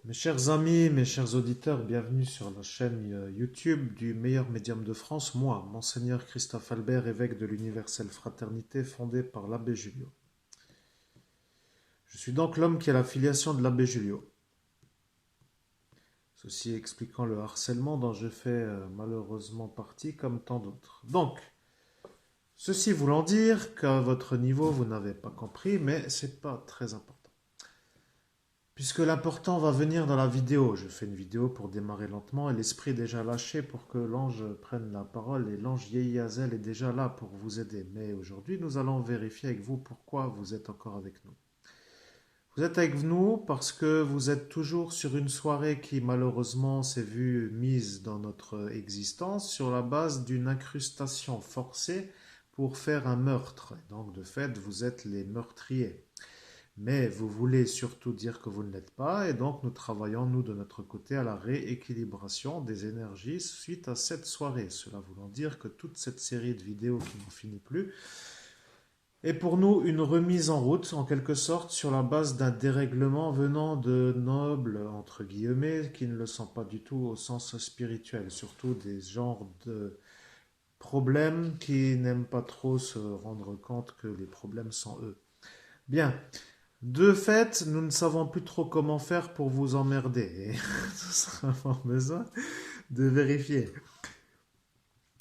Mes chers amis, mes chers auditeurs, bienvenue sur la chaîne YouTube du meilleur médium de France, moi, Monseigneur Christophe Albert, évêque de l'Universelle Fraternité fondée par l'abbé Julio. Je suis donc l'homme qui a la filiation de l'abbé Julio. Ceci expliquant le harcèlement dont je fais malheureusement partie comme tant d'autres. Donc, ceci voulant dire qu'à votre niveau, vous n'avez pas compris, mais c'est pas très important. Puisque l'important va venir dans la vidéo. Je fais une vidéo pour démarrer lentement et l'esprit est déjà lâché pour que l'ange prenne la parole et l'ange Yehiazel est déjà là pour vous aider. Mais aujourd'hui, nous allons vérifier avec vous pourquoi vous êtes encore avec nous. Vous êtes avec nous parce que vous êtes toujours sur une soirée qui malheureusement s'est vue mise dans notre existence sur la base d'une incrustation forcée pour faire un meurtre. Et donc de fait, vous êtes les meurtriers. Mais vous voulez surtout dire que vous ne l'êtes pas, et donc nous travaillons, nous, de notre côté, à la rééquilibration des énergies suite à cette soirée. Cela voulant dire que toute cette série de vidéos qui n'en finit plus est pour nous une remise en route, en quelque sorte, sur la base d'un dérèglement venant de nobles, entre guillemets, qui ne le sont pas du tout au sens spirituel, surtout des genres de problèmes qui n'aiment pas trop se rendre compte que les problèmes sont eux. Bien. De fait, nous ne savons plus trop comment faire pour vous emmerder. Et nous avons besoin de vérifier.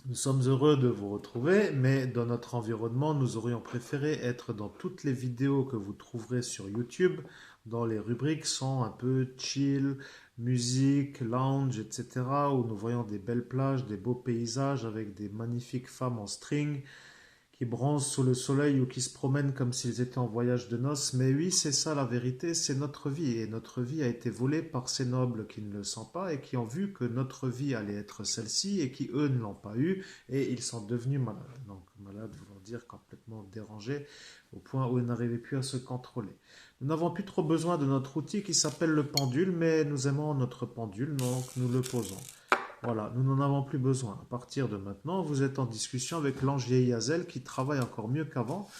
Nous sommes heureux de vous retrouver, mais dans notre environnement, nous aurions préféré être dans toutes les vidéos que vous trouverez sur YouTube, dans les rubriques sont un peu chill, musique, lounge, etc., où nous voyons des belles plages, des beaux paysages avec des magnifiques femmes en string, qui bronzent sous le soleil ou qui se promènent comme s'ils étaient en voyage de noces. Mais oui, c'est ça la vérité, c'est notre vie. Et notre vie a été volée par ces nobles qui ne le sont pas et qui ont vu que notre vie allait être celle-ci et qui, eux, ne l'ont pas eu et ils sont devenus malades. Donc, malades voulant dire complètement dérangés au point où ils n'arrivaient plus à se contrôler. Nous n'avons plus trop besoin de notre outil qui s'appelle le pendule, mais nous aimons notre pendule, donc nous le posons. Voilà, nous n'en avons plus besoin. À partir de maintenant, vous êtes en discussion avec l'ange Yehiazel qui travaille encore mieux qu'avant.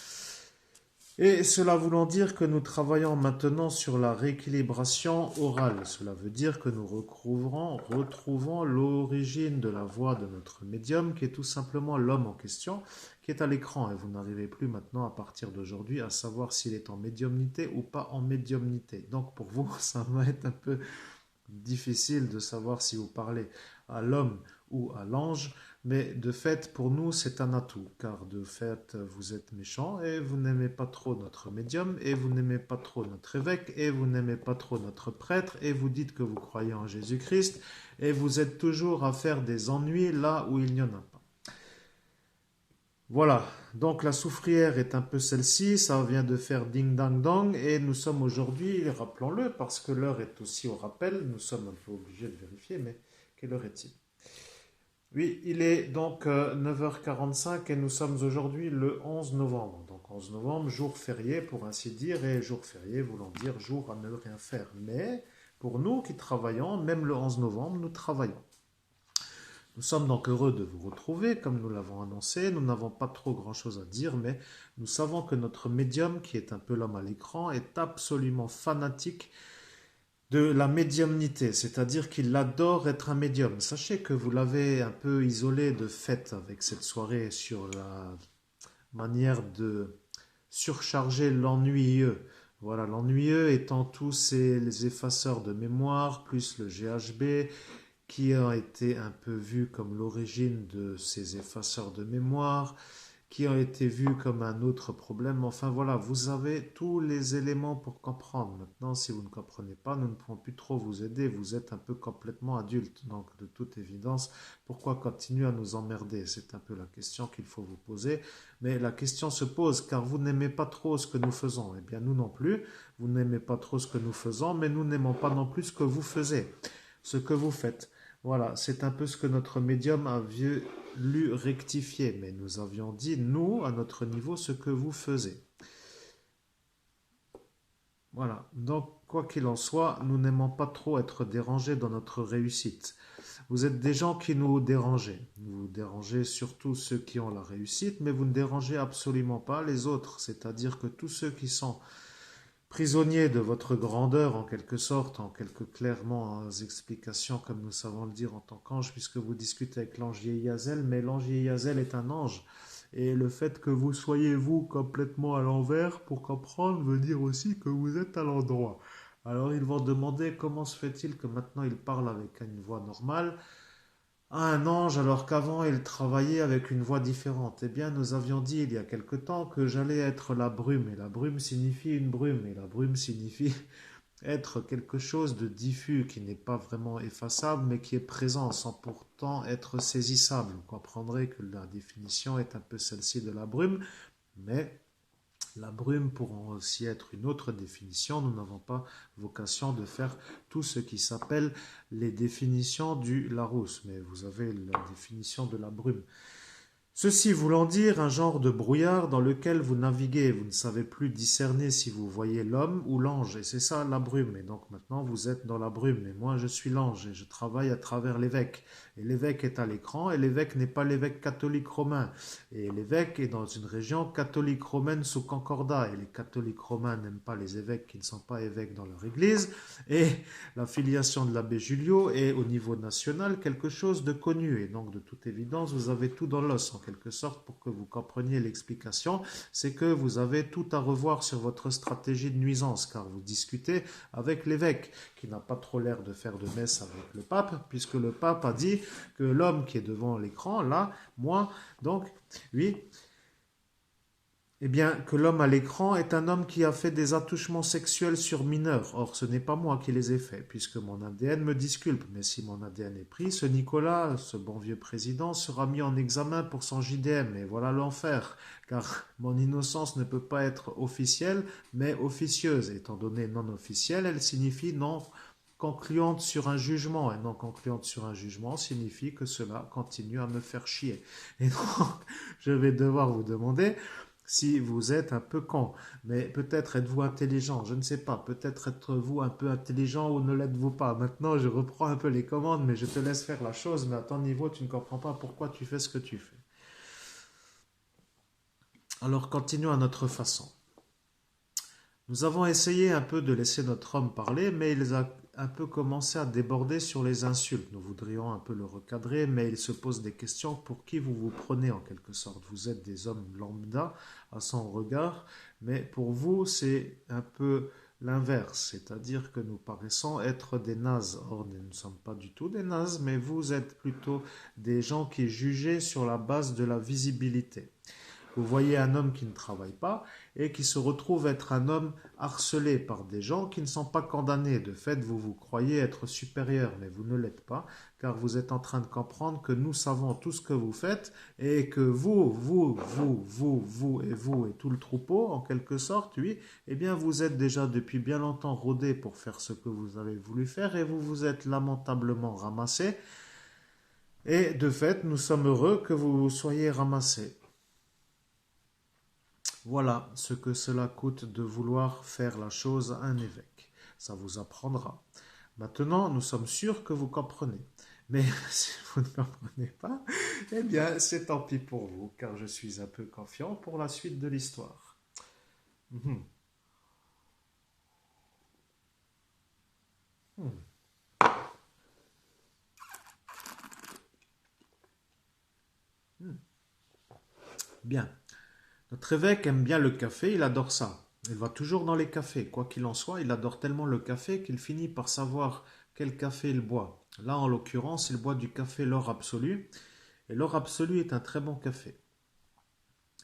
Et cela voulant dire que nous travaillons maintenant sur la rééquilibration orale. Cela veut dire que nous retrouvons l'origine de la voix de notre médium, qui est tout simplement l'homme en question, qui est à l'écran. Et vous n'arrivez plus maintenant, à partir d'aujourd'hui, à savoir s'il est en médiumnité ou pas en médiumnité. Donc pour vous, ça va être un peu difficile de savoir si vous parlez à l'homme ou à l'ange, mais de fait, pour nous, c'est un atout, car de fait, vous êtes méchant et vous n'aimez pas trop notre médium, et vous n'aimez pas trop notre évêque, et vous n'aimez pas trop notre prêtre, et vous dites que vous croyez en Jésus-Christ, et vous êtes toujours à faire des ennuis là où il n'y en a pas. Voilà, donc la soufrière est un peu celle-ci, ça vient de faire ding dang dong, et nous sommes aujourd'hui, rappelons-le, parce que l'heure est aussi au rappel, nous sommes un peu obligés de vérifier, mais quelle heure est-il? Oui, il est donc 9h45 et nous sommes aujourd'hui le 11 novembre. Donc 11 novembre, jour férié pour ainsi dire, et jour férié voulant dire jour à ne rien faire. Mais pour nous qui travaillons, même le 11 novembre, nous travaillons. Nous sommes donc heureux de vous retrouver, comme nous l'avons annoncé. Nous n'avons pas trop grand-chose à dire, mais nous savons que notre médium, qui est un peu l'homme à l'écran, est absolument fanatique de la médiumnité, c'est-à-dire qu'il adore être un médium. Sachez que vous l'avez un peu isolé de fait avec cette soirée sur la manière de surcharger l'ennuyeux. Voilà, l'ennuyeux étant tous ces effaceurs de mémoire, plus le GHB, qui a été un peu vu comme l'origine de ces effaceurs de mémoire, qui ont été vus comme un autre problème. Enfin voilà, vous avez tous les éléments pour comprendre. Maintenant, si vous ne comprenez pas, nous ne pourrons plus trop vous aider. Vous êtes un peu complètement adulte. Donc, de toute évidence, pourquoi continuer à nous emmerder? C'est un peu la question qu'il faut vous poser. Mais la question se pose car vous n'aimez pas trop ce que nous faisons. Eh bien, nous non plus. Vous n'aimez pas trop ce que nous faisons, mais nous n'aimons pas non plus ce que vous faites. Voilà, c'est un peu ce que notre médium a voulu rectifier, mais nous avions dit, nous, à notre niveau, ce que vous faisiez. Voilà, donc quoi qu'il en soit, nous n'aimons pas trop être dérangés dans notre réussite. Vous êtes des gens qui nous dérangez. Vous dérangez surtout ceux qui ont la réussite, mais vous ne dérangez absolument pas les autres. C'est-à-dire que tous ceux qui sont prisonnier de votre grandeur en quelque sorte, en quelque clairement explications comme nous savons le dire en tant qu'ange, puisque vous discutez avec l'ange Yehiazel, mais l'ange Yehiazel est un ange. Et le fait que vous soyez vous complètement à l'envers, pour comprendre, veut dire aussi que vous êtes à l'endroit. Alors ils vont demander comment se fait-il que maintenant il parle avec une voix normale à un ange alors qu'avant il travaillait avec une voix différente. Eh bien, nous avions dit il y a quelque temps que j'allais être la brume, et la brume signifie une brume, et la brume signifie être quelque chose de diffus qui n'est pas vraiment effaçable, mais qui est présent sans pourtant être saisissable. Vous comprendrez que la définition est un peu celle-ci de la brume, mais la brume pourrait aussi être une autre définition. Nous n'avons pas vocation de faire tout ce qui s'appelle les définitions du Larousse, mais vous avez la définition de la brume. Ceci voulant dire un genre de brouillard dans lequel vous naviguez, vous ne savez plus discerner si vous voyez l'homme ou l'ange, et c'est ça la brume. Et donc maintenant vous êtes dans la brume, et moi je suis l'ange, et je travaille à travers l'évêque. Et l'évêque est à l'écran, et l'évêque n'est pas l'évêque catholique romain. Et l'évêque est dans une région catholique romaine sous concordat, et les catholiques romains n'aiment pas les évêques qui ne sont pas évêques dans leur église, et la filiation de l'abbé Julio est au niveau national quelque chose de connu, et donc de toute évidence vous avez tout dans l'os en quelque sorte pour que vous compreniez l'explication, c'est que vous avez tout à revoir sur votre stratégie de nuisance, car vous discutez avec l'évêque, qui n'a pas trop l'air de faire de messe avec le pape, puisque le pape a dit que l'homme qui est devant l'écran, là, moi, donc, lui, eh bien, que l'homme à l'écran est un homme qui a fait des attouchements sexuels sur mineurs. Or, ce n'est pas moi qui les ai faits, puisque mon ADN me disculpe. Mais si mon ADN est pris, ce Nicolas, ce bon vieux président, sera mis en examen pour son JDM. Et voilà l'enfer, car mon innocence ne peut pas être officielle, mais officieuse. Étant donné non officielle, elle signifie non concluante sur un jugement. Et non concluante sur un jugement signifie que cela continue à me faire chier. Et donc, je vais devoir vous demander si vous êtes un peu con. Mais peut-être êtes-vous intelligent, je ne sais pas. Peut-être êtes-vous un peu intelligent ou ne l'êtes-vous pas. Maintenant, je reprends un peu les commandes, mais je te laisse faire la chose. Mais à ton niveau, tu ne comprends pas pourquoi tu fais ce que tu fais. Alors, continuons à notre façon. Nous avons essayé un peu de laisser notre homme parler, mais il a un peu commencé à déborder sur les insultes. Nous voudrions un peu le recadrer, mais il se pose des questions pour qui vous vous prenez en quelque sorte. Vous êtes des hommes lambda à son regard, mais pour vous c'est un peu l'inverse, c'est-à-dire que nous paraissons être des nazes. Or, nous ne sommes pas du tout des nazes, mais vous êtes plutôt des gens qui jugent sur la base de la visibilité. Vous voyez un homme qui ne travaille pas et qui se retrouve être un homme harcelé par des gens qui ne sont pas condamnés. De fait, vous vous croyez être supérieur, mais vous ne l'êtes pas, car vous êtes en train de comprendre que nous savons tout ce que vous faites et que vous et tout le troupeau, en quelque sorte, oui, eh bien vous êtes déjà depuis bien longtemps rodés pour faire ce que vous avez voulu faire et vous vous êtes lamentablement ramassés. Et de fait, nous sommes heureux que vous soyez ramassés. Voilà ce que cela coûte de vouloir faire la chose à un évêque. Ça vous apprendra. Maintenant, nous sommes sûrs que vous comprenez. Mais si vous ne comprenez pas, eh bien, c'est tant pis pour vous, car je suis un peu confiant pour la suite de l'histoire. Mhm. Mhm. Mhm. Bien. Notre évêque aime bien le café, il adore ça. Il va toujours dans les cafés. Quoi qu'il en soit, il adore tellement le café qu'il finit par savoir quel café il boit. Là, en l'occurrence, il boit du café l'or absolu. Et l'or absolu est un très bon café.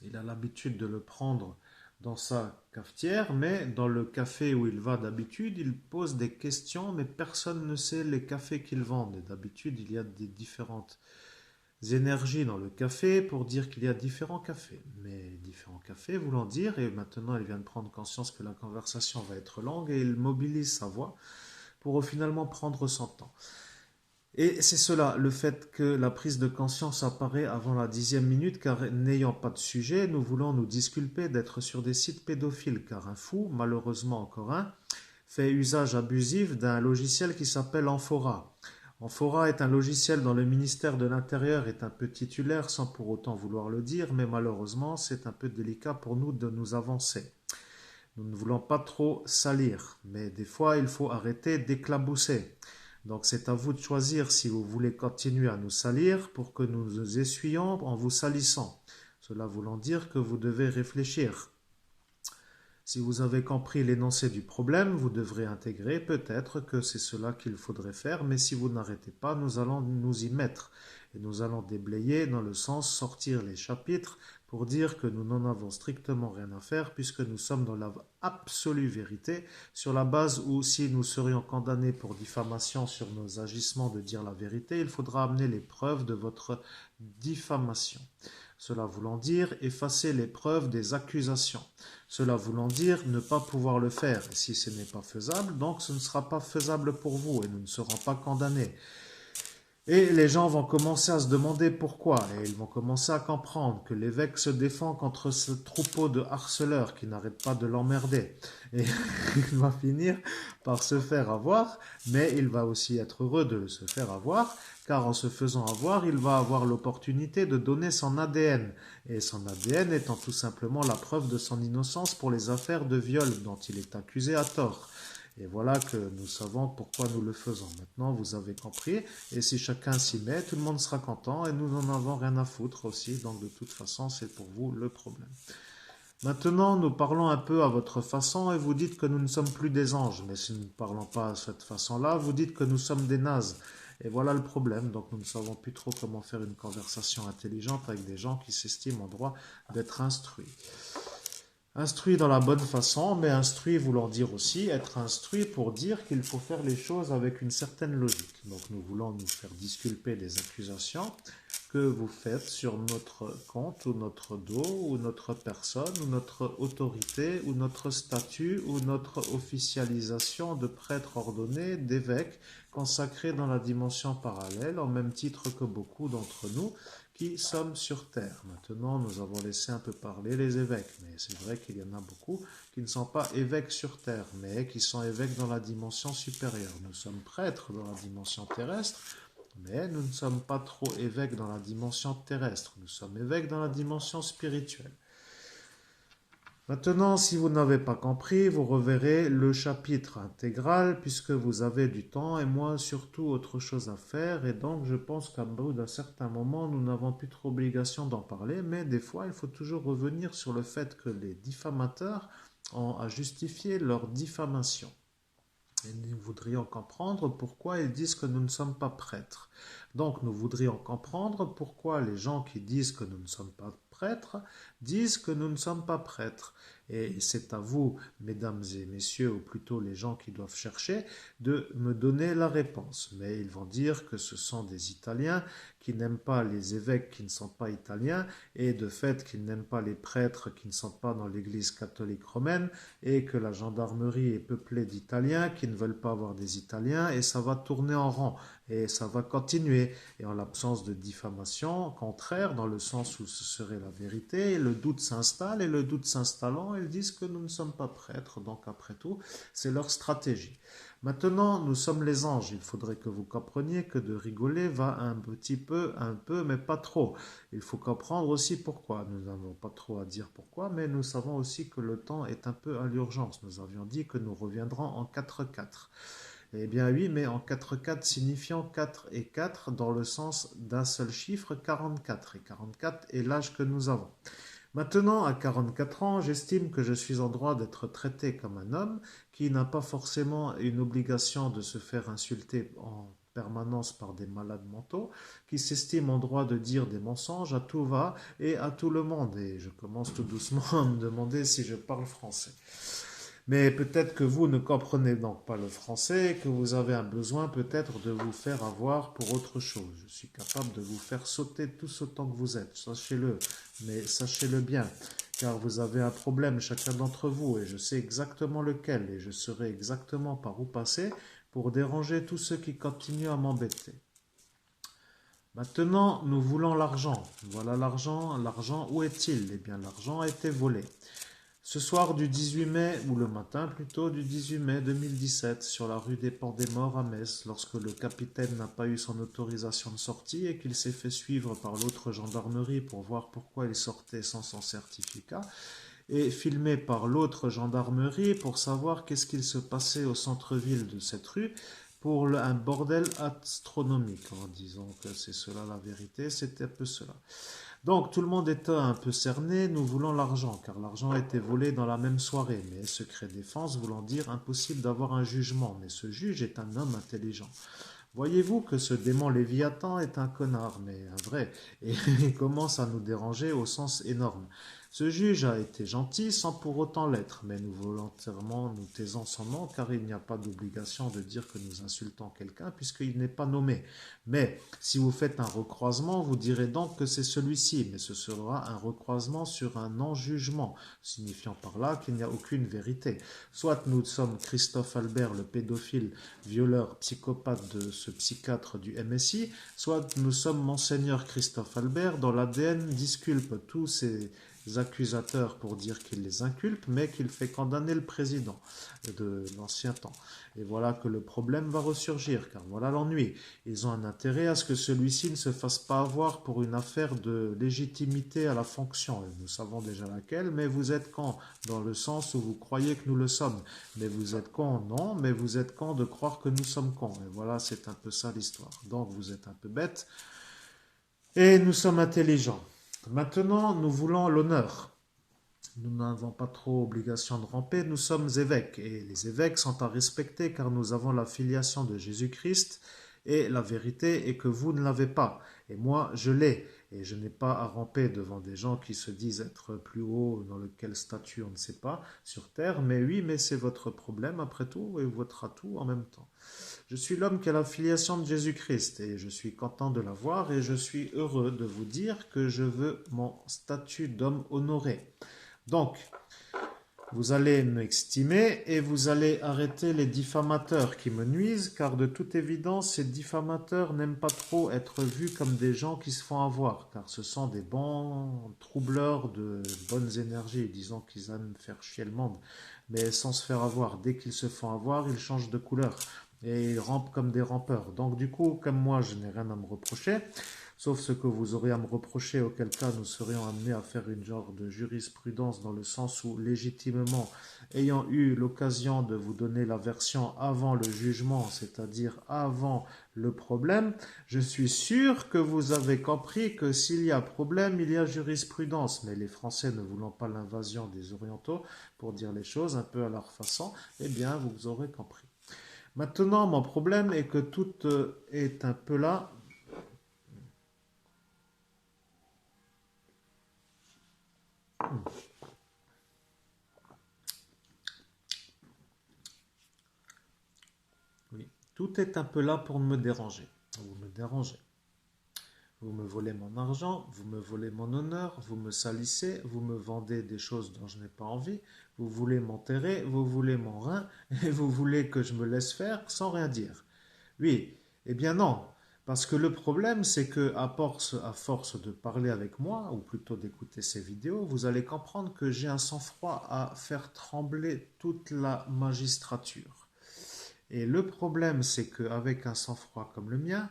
Il a l'habitude de le prendre dans sa cafetière, mais dans le café où il va d'habitude, il pose des questions, mais personne ne sait les cafés qu'ils vendent. Et d'habitude, il y a des différentes énergies dans le café pour dire qu'il y a différents cafés. Mais différents cafés voulant dire, et maintenant il vient de prendre conscience que la conversation va être longue, et il mobilise sa voix pour finalement prendre son temps. Et c'est cela, le fait que la prise de conscience apparaît avant la 10e minute, car n'ayant pas de sujet, nous voulons nous disculper d'être sur des sites pédophiles, car un fou, malheureusement encore un, fait usage abusif d'un logiciel qui s'appelle Amphora. Amphora est un logiciel dont le ministère de l'Intérieur est un peu titulaire sans pour autant vouloir le dire, mais malheureusement c'est un peu délicat pour nous de nous avancer. Nous ne voulons pas trop salir, mais des fois, il faut arrêter d'éclabousser. Donc, c'est à vous de choisir si vous voulez continuer à nous salir pour que nous nous essuyions en vous salissant. Cela voulant dire que vous devez réfléchir. Si vous avez compris l'énoncé du problème, vous devrez intégrer peut-être que c'est cela qu'il faudrait faire, mais si vous n'arrêtez pas, nous allons nous y mettre. Et nous allons déblayer dans le sens sortir les chapitres pour dire que nous n'en avons strictement rien à faire puisque nous sommes dans la absolue vérité, sur la base où si nous serions condamnés pour diffamation sur nos agissements de dire la vérité, il faudra amener les preuves de votre diffamation. Cela voulant dire effacer les preuves des accusations. Cela voulant dire ne pas pouvoir le faire. Et si ce n'est pas faisable, donc ce ne sera pas faisable pour vous et nous ne serons pas condamnés. Et les gens vont commencer à se demander pourquoi, et ils vont commencer à comprendre que l'évêque se défend contre ce troupeau de harceleurs qui n'arrêtent pas de l'emmerder. Et il va finir par se faire avoir, mais il va aussi être heureux de se faire avoir, car en se faisant avoir, il va avoir l'opportunité de donner son ADN. Et son ADN étant tout simplement la preuve de son innocence pour les affaires de viol dont il est accusé à tort. Et voilà que nous savons pourquoi nous le faisons. Maintenant, vous avez compris. Et si chacun s'y met, tout le monde sera content et nous n'en avons rien à foutre aussi. Donc, de toute façon, c'est pour vous le problème. Maintenant, nous parlons un peu à votre façon et vous dites que nous ne sommes plus des anges. Mais si nous ne parlons pas à cette façon-là, vous dites que nous sommes des nazes. Et voilà le problème. Donc, nous ne savons plus trop comment faire une conversation intelligente avec des gens qui s'estiment en droit d'être instruits. Instruit dans la bonne façon, mais instruit voulant dire aussi être instruit pour dire qu'il faut faire les choses avec une certaine logique. Donc nous voulons nous faire disculper des accusations que vous faites sur notre compte ou notre dos ou notre personne ou notre autorité ou notre statut ou notre officialisation de prêtre ordonné, d'évêque consacré dans la dimension parallèle, en même titre que beaucoup d'entre nous qui sommes sur terre. Maintenant, nous avons laissé un peu parler les évêques, mais c'est vrai qu'il y en a beaucoup qui ne sont pas évêques sur terre, mais qui sont évêques dans la dimension supérieure. Nous sommes prêtres dans la dimension terrestre, mais nous ne sommes pas trop évêques dans la dimension terrestre. Nous sommes évêques dans la dimension spirituelle. Maintenant, si vous n'avez pas compris, vous reverrez le chapitre intégral puisque vous avez du temps et moi surtout autre chose à faire. Et donc, je pense qu'à bout d'un certain moment, nous n'avons plus trop obligation d'en parler. Mais des fois, il faut toujours revenir sur le fait que les diffamateurs ont à justifier leur diffamation. Et nous voudrions comprendre pourquoi ils disent que nous ne sommes pas prêtres. Donc nous voudrions comprendre pourquoi les gens qui disent que nous ne sommes pas prêtres disent que nous ne sommes pas prêtres. Et c'est à vous, mesdames et messieurs, ou plutôt les gens qui doivent chercher, de me donner la réponse. Mais ils vont dire que ce sont des Italiens qui n'aiment pas les évêques qui ne sont pas italiens, et de fait qu'ils n'aiment pas les prêtres qui ne sont pas dans l'Église catholique romaine, et que la gendarmerie est peuplée d'Italiens qui ne veulent pas avoir des Italiens, et ça va tourner en rond, et ça va continuer. Et en l'absence de diffamation, contraire, dans le sens où ce serait la vérité, le doute s'installe, et le doute s'installant, ils disent que nous ne sommes pas prêtres, donc après tout, c'est leur stratégie. Maintenant, nous sommes les anges. Il faudrait que vous compreniez que de rigoler va un petit peu, un peu, mais pas trop. Il faut comprendre aussi pourquoi. Nous n'avons pas trop à dire pourquoi, mais nous savons aussi que le temps est un peu à l'urgence. Nous avions dit que nous reviendrons en 4-4. Eh bien oui, mais en 4-4 signifiant 4 et 4 dans le sens d'un seul chiffre, 44. Et 44 est l'âge que nous avons. Maintenant, à 44 ans, j'estime que je suis en droit d'être traité comme un homme qui n'a pas forcément une obligation de se faire insulter en permanence par des malades mentaux, qui s'estiment en droit de dire des mensonges à tout va et à tout le monde. Et je commence tout doucement à me demander si je parle français. Mais peut-être que vous ne comprenez donc pas le français et que vous avez un besoin peut-être de vous faire avoir pour autre chose. Je suis capable de vous faire sauter tous autant que vous êtes, sachez-le, mais sachez-le bien, car vous avez un problème chacun d'entre vous et je sais exactement lequel et je saurai exactement par où passer pour déranger tous ceux qui continuent à m'embêter. Maintenant, nous voulons l'argent. Voilà l'argent. L'argent, où est-il? Eh bien, l'argent a été volé. Ce soir du 18 mai, ou le matin plutôt du 18 mai 2017, sur la rue des Ports-des-Morts à Metz, lorsque le capitaine n'a pas eu son autorisation de sortie et qu'il s'est fait suivre par l'autre gendarmerie pour voir pourquoi il sortait sans son certificat, et filmé par l'autre gendarmerie pour savoir qu'est-ce qu'il se passait au centre-ville de cette rue pour un bordel astronomique en disant que c'est cela la vérité, c'était un peu cela. Donc tout le monde était un peu cerné, nous voulons l'argent, car l'argent a été volé dans la même soirée, mais secret défense voulant dire impossible d'avoir un jugement, mais ce juge est un homme intelligent. Voyez-vous que ce démon Léviathan est un connard, mais un vrai, et il commence à nous déranger au sens énorme. Ce juge a été gentil sans pour autant l'être, mais nous volontairement nous taisons son nom car il n'y a pas d'obligation de dire que nous insultons quelqu'un puisqu'il n'est pas nommé. Mais si vous faites un recroisement, vous direz donc que c'est celui-ci, mais ce sera un recroisement sur un non-jugement, signifiant par là qu'il n'y a aucune vérité. Soit nous sommes Christophe Albert, le pédophile, violeur, psychopathe de ce psychiatre du MSI, soit nous sommes Monseigneur Christophe Albert, dont l'ADN disculpe tous ces accusateurs pour dire qu'il les inculpe, mais qu'il fait condamner le président de l'ancien temps. Et voilà que le problème va ressurgir, car voilà l'ennui. Ils ont un intérêt à ce que celui-ci ne se fasse pas avoir pour une affaire de légitimité à la fonction. Et nous savons déjà laquelle, mais vous êtes quand? Dans le sens où vous croyez que nous le sommes. Mais vous êtes quand? Non, mais vous êtes quand de croire que nous sommes cons. Et voilà, c'est un peu ça l'histoire. Donc vous êtes un peu bête et nous sommes intelligents. Maintenant, nous voulons l'honneur. Nous n'avons pas trop obligation de ramper, nous sommes évêques et les évêques sont à respecter car nous avons la filiation de Jésus-Christ et la vérité est que vous ne l'avez pas et moi je l'ai et je n'ai pas à ramper devant des gens qui se disent être plus haut dans lequel statut on ne sait pas sur terre, mais oui, mais c'est votre problème après tout et votre atout en même temps. Je suis l'homme qui a la filiation de Jésus-Christ et je suis content de l'avoir et je suis heureux de vous dire que je veux mon statut d'homme honoré. Donc, vous allez m'estimer et vous allez arrêter les diffamateurs qui me nuisent, car de toute évidence, ces diffamateurs n'aiment pas trop être vus comme des gens qui se font avoir, car ce sont des bons troubleurs de bonnes énergies, disons qu'ils aiment faire chier le monde, mais sans se faire avoir. Dès qu'ils se font avoir, ils changent de couleur et ils rampent comme des rampeurs. Donc du coup, comme moi, je n'ai rien à me reprocher. Sauf ce que vous aurez à me reprocher, auquel cas nous serions amenés à faire une genre de jurisprudence dans le sens où, légitimement, ayant eu l'occasion de vous donner la version avant le jugement, c'est-à-dire avant le problème, je suis sûr que vous avez compris que s'il y a problème, il y a jurisprudence. Mais les Français ne voulant pas l'invasion des Orientaux, pour dire les choses un peu à leur façon, eh bien, vous aurez compris. Maintenant, mon problème est que tout est un peu là. Oui, tout est un peu là pour me déranger. Vous me dérangez. Vous me volez mon argent, vous me volez mon honneur, vous me salissez, vous me vendez des choses dont je n'ai pas envie, vous voulez m'enterrer, vous voulez mon rein, et vous voulez que je me laisse faire sans rien dire. Oui, eh bien non, parce que le problème c'est que à force de parler avec moi, ou plutôt d'écouter ces vidéos, vous allez comprendre que j'ai un sang-froid à faire trembler toute la magistrature. Et le problème, c'est qu'avec un sang-froid comme le mien,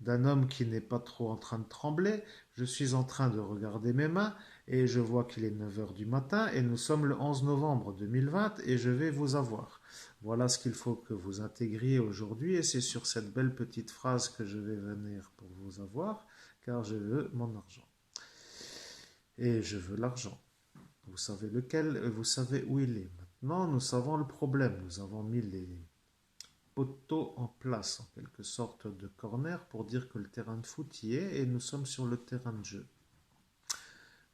d'un homme qui n'est pas trop en train de trembler, je suis en train de regarder mes mains et je vois qu'il est 9 heures du matin et nous sommes le 11 novembre 2020 et je vais vous avoir. Voilà ce qu'il faut que vous intégriez aujourd'hui et c'est sur cette belle petite phrase que je vais venir pour vous avoir car je veux mon argent. Et je veux l'argent. Vous savez lequel, vous savez où il est. Maintenant, nous savons le problème. Nous avons mis les poteau en place, en quelque sorte de corner, pour dire que le terrain de foot y est et nous sommes sur le terrain de jeu.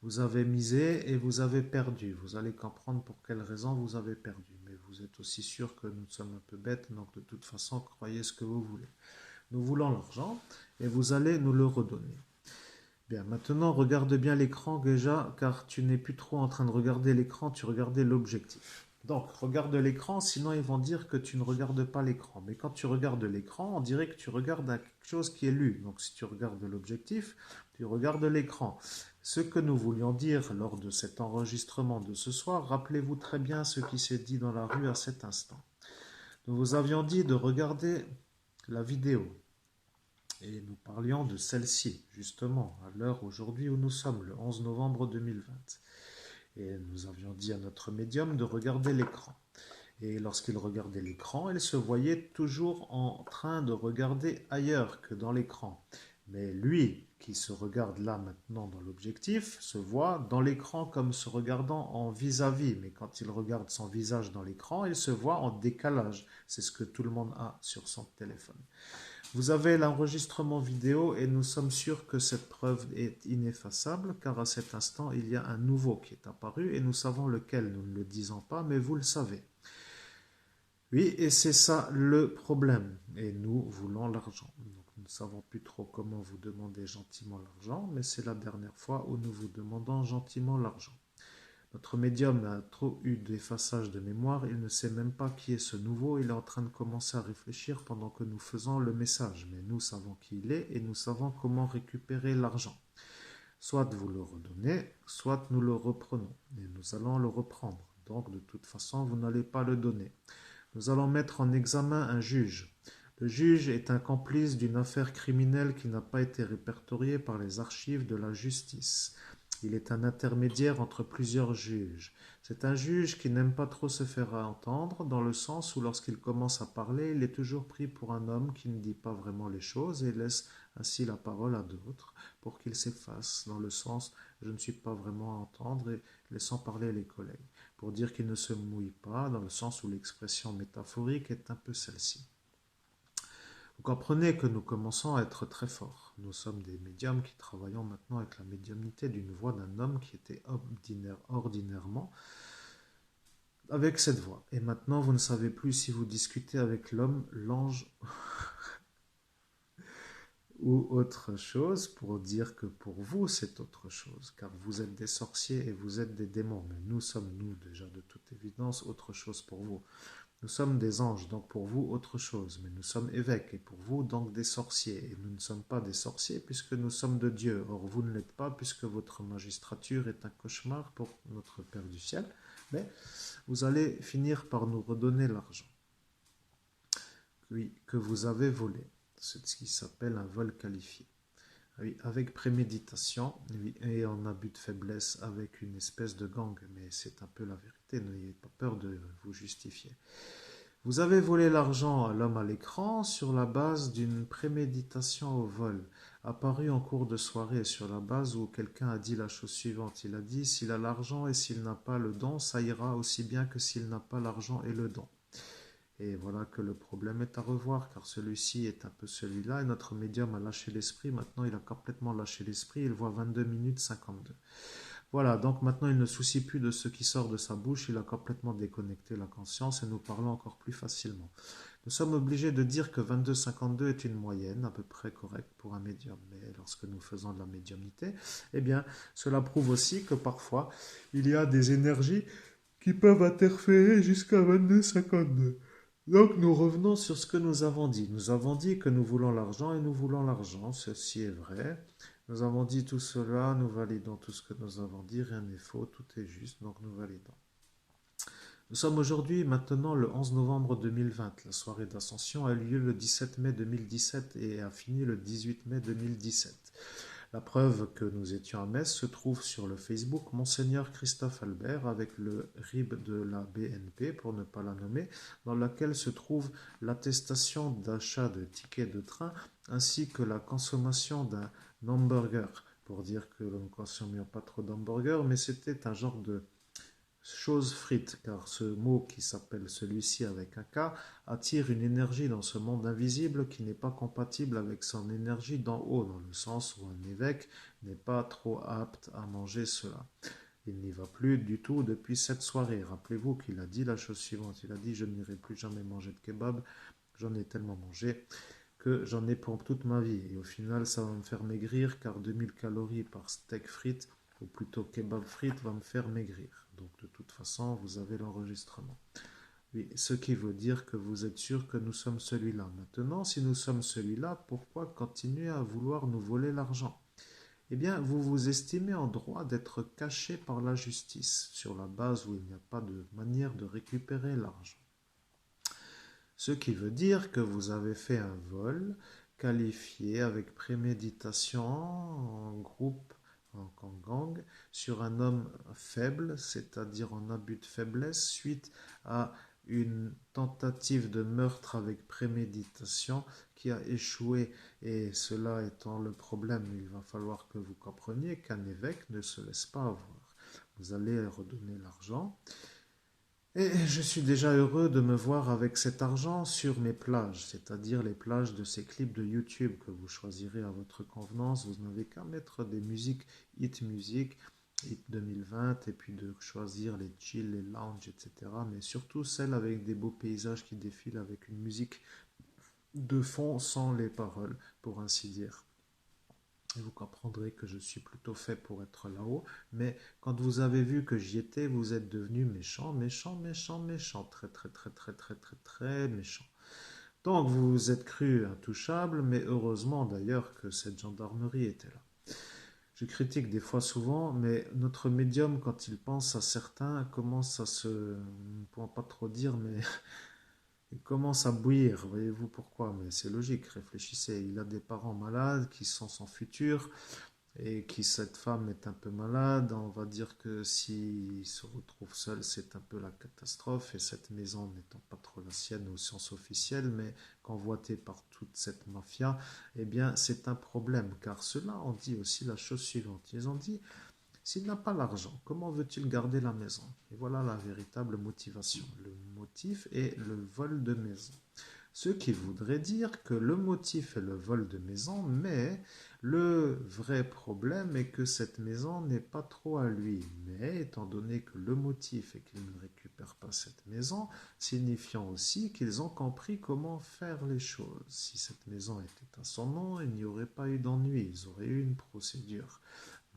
Vous avez misé et vous avez perdu. Vous allez comprendre pour quelle raison vous avez perdu. Mais vous êtes aussi sûr que nous sommes un peu bêtes, donc de toute façon, croyez ce que vous voulez. Nous voulons l'argent et vous allez nous le redonner. Bien, maintenant, regarde bien l'écran déjà, car tu n'es plus trop en train de regarder l'écran, tu regardais l'objectif. Donc, regarde l'écran, sinon ils vont dire que tu ne regardes pas l'écran. Mais quand tu regardes l'écran, on dirait que tu regardes quelque chose qui est lu. Donc, si tu regardes l'objectif, tu regardes l'écran. Ce que nous voulions dire lors de cet enregistrement de ce soir, rappelez-vous très bien ce qui s'est dit dans la rue à cet instant. Nous vous avions dit de regarder la vidéo. Et nous parlions de celle-ci, justement, à l'heure aujourd'hui où nous sommes, le 11 novembre 2020. Et nous avions dit à notre médium de regarder l'écran. Et lorsqu'il regardait l'écran, il se voyait toujours en train de regarder ailleurs que dans l'écran. Mais lui, qui se regarde là maintenant dans l'objectif, se voit dans l'écran comme se regardant en vis-à-vis. Mais quand il regarde son visage dans l'écran, il se voit en décalage. C'est ce que tout le monde a sur son téléphone. Vous avez l'enregistrement vidéo et nous sommes sûrs que cette preuve est ineffaçable car à cet instant, il y a un nouveau qui est apparu et nous savons lequel, nous ne le disons pas, mais vous le savez. Oui, et c'est ça le problème. Et nous voulons l'argent. Donc, nous ne savons plus trop comment vous demander gentiment l'argent, mais c'est la dernière fois où nous vous demandons gentiment l'argent. Notre médium a trop eu d'effaçage de mémoire, il ne sait même pas qui est ce nouveau, il est en train de commencer à réfléchir pendant que nous faisons le message. Mais nous savons qui il est et nous savons comment récupérer l'argent. Soit vous le redonnez, soit nous le reprenons. Et nous allons le reprendre. Donc, de toute façon, vous n'allez pas le donner. Nous allons mettre en examen un juge. Le juge est un complice d'une affaire criminelle qui n'a pas été répertoriée par les archives de la justice. Il est un intermédiaire entre plusieurs juges. C'est un juge qui n'aime pas trop se faire entendre, dans le sens où lorsqu'il commence à parler, il est toujours pris pour un homme qui ne dit pas vraiment les choses et laisse ainsi la parole à d'autres pour qu'ils s'effacent, dans le sens je ne suis pas vraiment à entendre et laissant parler les collègues, pour dire qu'il ne se mouille pas, dans le sens où l'expression métaphorique est un peu celle-ci. Vous comprenez que nous commençons à être très forts. Nous sommes des médiums qui travaillons maintenant avec la médiumnité d'une voix d'un homme qui était ordinairement avec cette voix. Et maintenant, vous ne savez plus si vous discutez avec l'homme, l'ange ou autre chose, pour dire que pour vous, c'est autre chose, car vous êtes des sorciers et vous êtes des démons. Mais nous sommes, nous, déjà de toute évidence, autre chose pour vous. Nous sommes des anges, donc pour vous, autre chose. Mais nous sommes évêques, et pour vous, donc des sorciers. Et nous ne sommes pas des sorciers, puisque nous sommes de Dieu. Or, vous ne l'êtes pas, puisque votre magistrature est un cauchemar pour notre Père du ciel. Mais vous allez finir par nous redonner l'argent, oui, que vous avez volé. C'est ce qui s'appelle un vol qualifié. Oui, avec préméditation, oui, et en abus de faiblesse avec une espèce de gang. Mais c'est un peu la vérité, n'ayez pas peur de vous justifier. Vous avez volé l'argent à l'homme à l'écran sur la base d'une préméditation au vol, apparue en cours de soirée, sur la base où quelqu'un a dit la chose suivante. Il a dit, s'il a l'argent et s'il n'a pas le don, ça ira aussi bien que s'il n'a pas l'argent et le don. Et voilà que le problème est à revoir, car celui-ci est un peu celui-là, et notre médium a lâché l'esprit. Maintenant, il a complètement lâché l'esprit, il voit 22 minutes 52. Voilà, donc maintenant, il ne soucie plus de ce qui sort de sa bouche, il a complètement déconnecté la conscience, et nous parlons encore plus facilement. Nous sommes obligés de dire que 22-52 est une moyenne à peu près correcte pour un médium. Mais lorsque nous faisons de la médiumnité, eh bien, cela prouve aussi que parfois, il y a des énergies qui peuvent interférer jusqu'à 22-52. Donc nous revenons sur ce que nous avons dit. Nous avons dit que nous voulons l'argent et nous voulons l'argent. Ceci est vrai. Nous avons dit tout cela, nous validons tout ce que nous avons dit. Rien n'est faux, tout est juste, donc nous validons. Nous sommes aujourd'hui, maintenant, le 11 novembre 2020. La soirée d'Ascension a eu lieu le 17 mai 2017 et a fini le 18 mai 2017. La preuve que nous étions à Metz se trouve sur le Facebook Monseigneur Christophe Albert avec le RIB de la BNP, pour ne pas la nommer, dans laquelle se trouve l'attestation d'achat de tickets de train ainsi que la consommation d'un hamburger. Pour dire que nous ne consommions pas trop d'hamburgers, mais c'était un genre de chose frite, car ce mot qui s'appelle celui-ci avec un K attire une énergie dans ce monde invisible qui n'est pas compatible avec son énergie d'en haut, dans le sens où un évêque n'est pas trop apte à manger cela. Il n'y va plus du tout depuis cette soirée. Rappelez-vous qu'il a dit la chose suivante, il a dit je n'irai plus jamais manger de kebab, j'en ai tellement mangé que j'en ai pour toute ma vie. Et au final, ça va me faire maigrir, car 2000 calories par steak frites, ou plutôt kebab frites, va me faire maigrir. Donc de toute façon, vous avez l'enregistrement. Oui, ce qui veut dire que vous êtes sûr que nous sommes celui-là. Maintenant, si nous sommes celui-là, pourquoi continuer à vouloir nous voler l'argent? Eh bien, vous vous estimez en droit d'être caché par la justice, sur la base où il n'y a pas de manière de récupérer l'argent. Ce qui veut dire que vous avez fait un vol qualifié avec préméditation en groupe en gang, sur un homme faible, c'est-à-dire en abus de faiblesse, suite à une tentative de meurtre avec préméditation qui a échoué. Et cela étant le problème, il va falloir que vous compreniez qu'un évêque ne se laisse pas avoir. Vous allez redonner l'argent. Et je suis déjà heureux de me voir avec cet argent sur mes plages, c'est-à-dire les plages de ces clips de YouTube que vous choisirez à votre convenance. Vous n'avez qu'à mettre des musiques hit music, hit 2020, et puis de choisir les chill, les lounge, etc. Mais surtout celles avec des beaux paysages qui défilent avec une musique de fond sans les paroles, pour ainsi dire. Et vous comprendrez que je suis plutôt fait pour être là-haut. Mais quand vous avez vu que j'y étais, vous êtes devenu méchant, méchant, méchant, méchant. Très, très, très, très, très, très, très méchant. Donc vous vous êtes cru intouchable, mais heureusement d'ailleurs que cette gendarmerie était là. Je critique des fois souvent, mais notre médium, quand il pense à certains, commence à se... On ne pourra pas trop dire, mais il commence à bouillir. Voyez-vous pourquoi? Mais c'est logique, réfléchissez. Il a des parents malades qui sont son futur et qui cette femme est un peu malade, on va dire que s'il se retrouve seul, c'est un peu la catastrophe, et cette maison n'étant pas trop la sienne au sens officiel, mais convoitée par toute cette mafia, eh bien c'est un problème, car ceux-là ont dit aussi la chose suivante, ils ont dit, s'il n'a pas l'argent, comment veut-il garder la maison? Et voilà la véritable motivation. Le motif est le vol de maison. Ce qui voudrait dire que le motif est le vol de maison, mais le vrai problème est que cette maison n'est pas trop à lui. Mais étant donné que le motif est qu'il ne récupère pas cette maison, signifiant aussi qu'ils ont compris comment faire les choses. Si cette maison était à son nom, il n'y aurait pas eu d'ennui, ils auraient eu une procédure.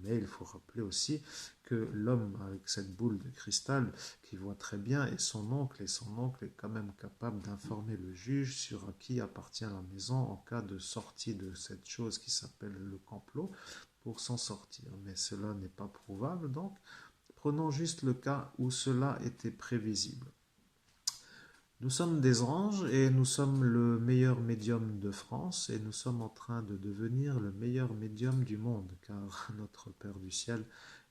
Mais il faut rappeler aussi que l'homme avec cette boule de cristal qui voit très bien est son oncle, et son oncle est quand même capable d'informer le juge sur à qui appartient la maison en cas de sortie de cette chose qui s'appelle le complot pour s'en sortir. Mais cela n'est pas prouvable, donc prenons juste le cas où cela était prévisible. Nous sommes des anges et nous sommes le meilleur médium de France, et nous sommes en train de devenir le meilleur médium du monde, car notre Père du ciel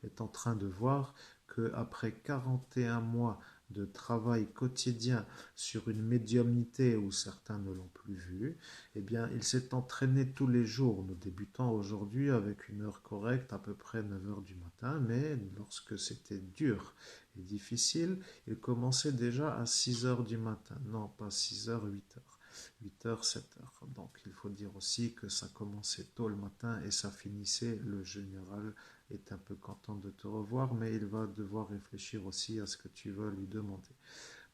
est en train de voir qu'après 41 mois de travail quotidien sur une médiumnité où certains ne l'ont plus vu, eh bien, il s'est entraîné tous les jours. Nous débutons aujourd'hui avec une heure correcte, à peu près 9 heures du matin, mais lorsque c'était dur et difficile, il commençait déjà à 6 heures du matin. Non, pas 6 heures, 8 heures. 8 heures, 7 heures. Donc il faut dire aussi que ça commençait tôt le matin et ça finissait. Le général est un peu content de te revoir, mais il va devoir réfléchir aussi à ce que tu vas lui demander.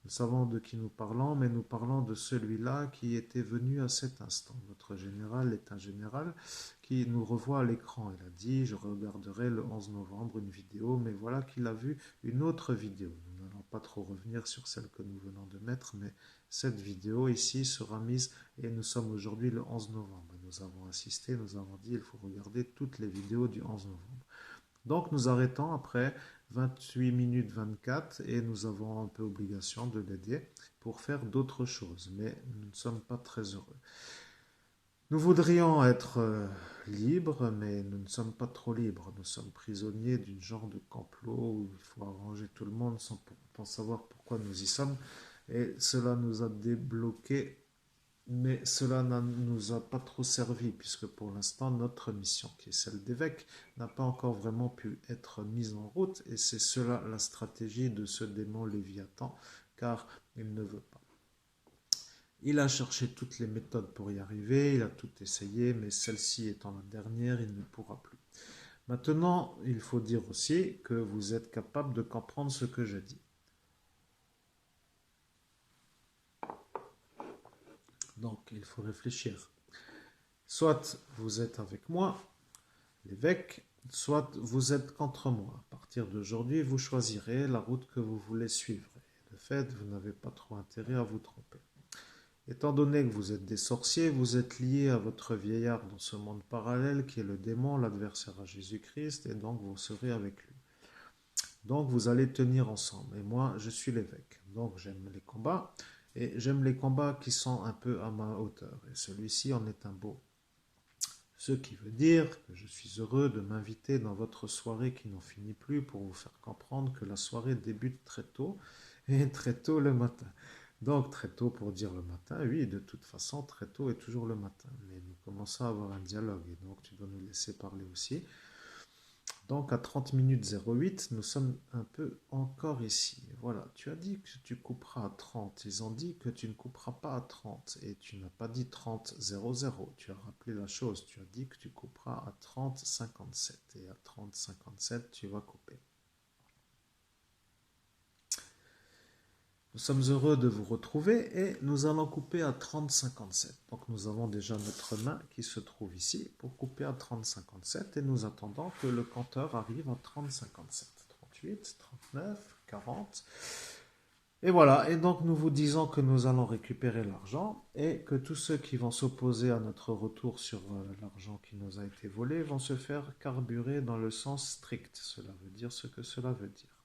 Nous savons de qui nous parlons, mais nous parlons de celui-là qui était venu à cet instant. Notre général est un général qui nous revoit à l'écran. Il a dit, je regarderai le 11 novembre une vidéo, mais voilà qu'il a vu une autre vidéo. Nous n'allons pas trop revenir sur celle que nous venons de mettre, mais cette vidéo ici sera mise, et nous sommes aujourd'hui le 11 novembre. Nous avons insisté, nous avons dit, il faut regarder toutes les vidéos du 11 novembre. Donc nous arrêtons après 28 minutes 24 et nous avons un peu obligation de l'aider pour faire d'autres choses, mais nous ne sommes pas très heureux. Nous voudrions être libres, mais nous ne sommes pas trop libres. Nous sommes prisonniers d'une genre de complot où il faut arranger tout le monde sans savoir pourquoi nous y sommes. Et cela nous a débloqués, mais cela ne nous a pas trop servi, puisque pour l'instant, notre mission, qui est celle d'évêque, n'a pas encore vraiment pu être mise en route, et c'est cela la stratégie de ce démon Léviathan, car il ne veut pas. Il a cherché toutes les méthodes pour y arriver, il a tout essayé, mais celle-ci étant la dernière, il ne pourra plus. Maintenant, il faut dire aussi que vous êtes capable de comprendre ce que je dis. Donc, il faut réfléchir. Soit vous êtes avec moi, l'évêque, soit vous êtes contre moi. À partir d'aujourd'hui, vous choisirez la route que vous voulez suivre. Et de fait, vous n'avez pas trop intérêt à vous tromper. Étant donné que vous êtes des sorciers, vous êtes liés à votre vieillard dans ce monde parallèle qui est le démon, l'adversaire à Jésus-Christ, et donc vous serez avec lui. Donc vous allez tenir ensemble. Et moi, je suis l'évêque. Donc j'aime les combats, et j'aime les combats qui sont un peu à ma hauteur. Et celui-ci en est un beau. Ce qui veut dire que je suis heureux de m'inviter dans votre soirée qui n'en finit plus pour vous faire comprendre que la soirée débute très tôt et très tôt le matin. Donc très tôt pour dire le matin, oui, de toute façon, très tôt est toujours le matin. Mais nous commençons à avoir un dialogue et donc tu dois nous laisser parler aussi. Donc à 30 minutes 08, nous sommes un peu encore ici. Voilà, tu as dit que tu couperas à 30. Ils ont dit que tu ne couperas pas à 30. Et tu n'as pas dit 30 00. Tu as rappelé la chose. Tu as dit que tu couperas à 30 57. Et à 30 57, tu vas couper. Nous sommes heureux de vous retrouver et nous allons couper à 30 57. Donc nous avons déjà notre main qui se trouve ici pour couper à 30 57 et nous attendons que le compteur arrive à 30 57. 38, 39, 40. Et voilà, et donc nous vous disons que nous allons récupérer l'argent et que tous ceux qui vont s'opposer à notre retour sur l'argent qui nous a été volé vont se faire carburer dans le sens strict. Cela veut dire ce que cela veut dire.